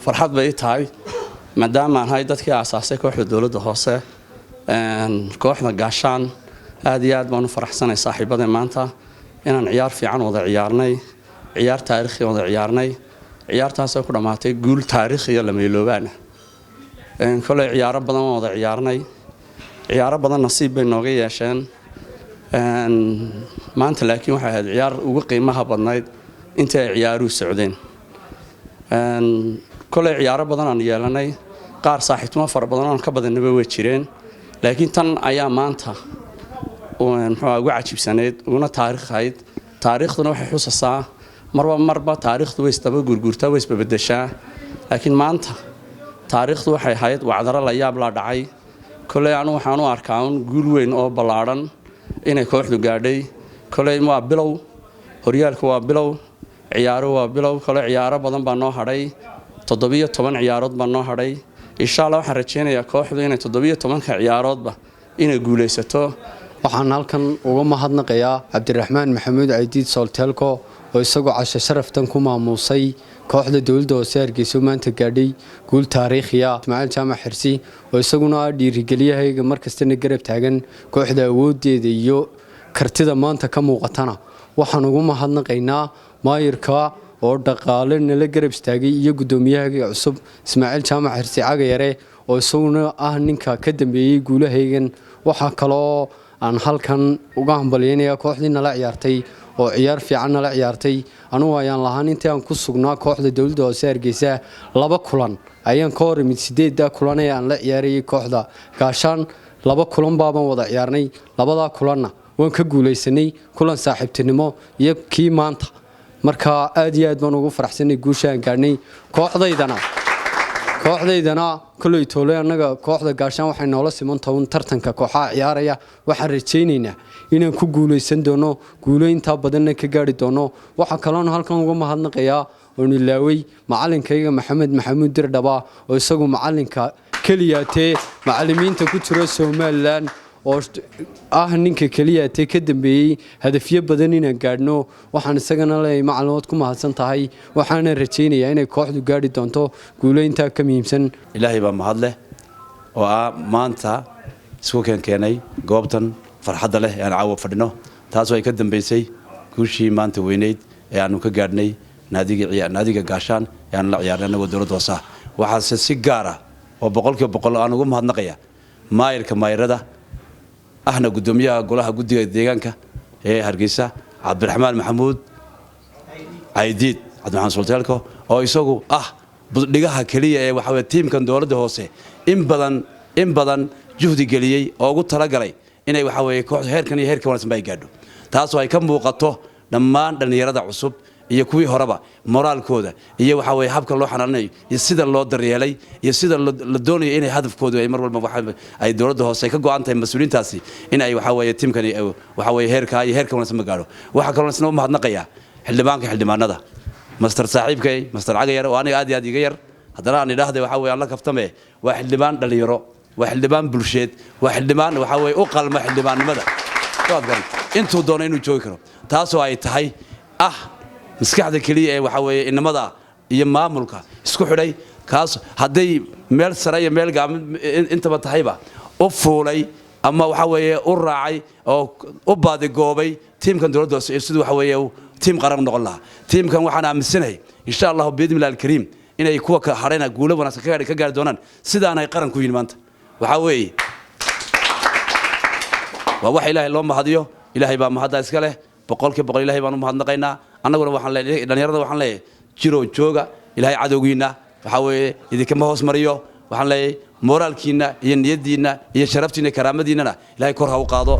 farxad bay tahay maadaama aan hay dadkii aasaasay kooxda dawladda hoose kooxda gaashaan aad iyo aad baan u faraxsanahay saaxiibada maanta inaan ciyaar fiican wada ciyaarnay ciyaar taariikhi wada ciyaarnay ciyaartaas oo ku dhamaatay guul taariikhi iyo lameeloobaan kale ciyaaro badan wada ciyaarnay ciyaaro badan nasiib bay nooga yeesheen maanta laakiin waxa ahayd ciyaar ugu qiimaha badnayd inta ay ciyaaruhu socdeen kale ciyaaro badan aan yeelanay qaar saaxiibtimo far badan oo ka badanaba way jireen laakiin tan ayaa maanta ugu cajiibsaneed una taariikhayd taariikhduna waxay xusasaa marba taariikhdu way isdaba gurgurtaa way isbabadashaa laakiin maanta taariikhdu waxay ahayd wacdaro la yaab la dhacay kale anu waxaan u arkaa guul weyn oo ballaaran inay kooxdu gaadhay kale waa bilow horyaalku waa bilow ciyaaro waa bilow kale ciyaaro badan baa noo hadhay 17 ciyaarood baa noo hadhay insha Allah waxaan rajeynayaa kooxdu inay 17 ciyaaroodba inay guuleysato waxaan halkan uga mahadnaqayaa Cabdiraxmaan Maxamuud Aydiid Soltelko oo isagoo casho sharaftan ku maamusay kooxda dawladda hoose Hargeysa maanta gaadhay guul taariikhi ah Ismaaciil Jaamac Xirsi oo isaguna dhiirigeliyahayga markastana garab taagan kooxda awoodeeda iyo kartida maanta ka muuqatana waxaan ugu mahadnaqaynaa maayirka oo dhaqaale nala garab istaagay iyo gudoomiyaha cusub Ismaaciil Jaamac Xirsi Cagayare oo isaguna ninka ka dambeeyay guulahaygan waxa kale aan halkan uga hambalyeynaya kooxdii nala ciyaartay oo ciyaar fiican nala ciyaartay anu ayaan lahaan intii aan ku sugnaa kooxda dawladda hoose Hargeysa 2 kulan ayaan ka hor mid 8 kulan aan la ciyaarayay kooxda gaashaan 2 kulan baaban wada ciyaarnay labada kulanna waan ka guuleysanay kulan saaxiibtinimo iyo kii maanta marka aad iyo aad baan ugu faraxsanay guushaan gaarnay kooxdaydana kulay toole anaga kooxda gaashaan waxay noola simantahay tartanka kooxaha ciyaaraya waxaan rajeynaynaa inaan ku guuleysan doono guuleynta badanna ka gaari doono waxa kale oo halkan uga mahadnaqayaa oo nilaaway macallinkayga Maxamed Maxamuud Dirdhaba oo isagu macallinka kaliyaatee macallimiinta ku jira Soomaaliland oo ninka kaliyaatee ka dambeeyay hadafyo badan inaan gaadhno waxaan isagana leeyahay macluumaad ku mahadsan tahay waxaan rajeynayaa inay kooxdu gaari doonto guuleynta ka muhiimsan ilaahay baa mahad leh oo maanta isku keenay goobtan farxadda leh aan caawa fadhino taas oo ay ka dambeysay guushii maanta weyneyd ee aanu ka gaadhnay naadiga gaashaan ee aan la ciyaarnay dawladda hoose waxaa si gaar ah oo 100% aan ugu mahadnaqayaa maayirada ahna gudoomiyaha golaha guddiga deegaanka ee Hargeysa Cabdiraxmaan Maxamuud Aydiid Cabdiraxmaan Soltelko oo isagu dhigaha kaliya ee waxa weeye tiimkan dawladda hoose in badan juhdi galiyay oo ugu talagalay inay waxa weeye kooxda heerkan iyo heerkan wanaagsan bay gaadho taas oo ay ka muuqato dhammaan dhalinyarada cusub iyo kuwii horeba moraalkooda iyo waxa weeye habka loo xanaanayo iyo sida loo daryeelay iyo sida la doonayo inay hadafkoodu ay mar walba waxa ay dawladda hoose ka go'an tahay mas'uuliyiintaasi in ay waxa weeye tiimkani waxa weeye heerka iyo heerkan wanaagsan ma gaadho waxa kale oo isna u mahadnaqayaa xildhibaanada master saaxiibkay master Cagayare oo aniga aad iyo aad iga yar haddana aan idhaahday waxa weeye alla kaftame waa xildhibaan dhalinyaro waa xildhibaan bulsheed waa xildhibaan waxa weeye u qalma xildhibaannimada intuu doono inuu joogi karo taas oo ay tahay maskaxda kaliya ee waxa weeye inamada iyo maamulka isku xidhay kaas haday meel sare iyo meel gaab intaba tahayba u fuulay ama waxa weeye u raacay oo u baadi goobay tiimkan dawladda sidoo waxa weeye tiim qaran noqon lahaa tiimkan waxaan aaminsanahay insha Allah biidmillaah al-kariim inay kuwa ka harayna guulo wanaagsan ka gaari doonaan sidaan ay qaran ku yihiin maanta waxa weeye wax Ilaahay loo mahadiyo Ilaahay baa mahadda iska leh 100% Ilaahay baan u mahadnaqaynaa annaguna waxaan leeyahay dhalinyarada waxaan leeyahay jiro jooga Ilaahay cadowgiina waxa weeye idinka hoos mariyo waxaan leeyahay moraalkiina iyo niyadiina iyo sharaftiina karaamadiina Ilaahay kor ha u qaado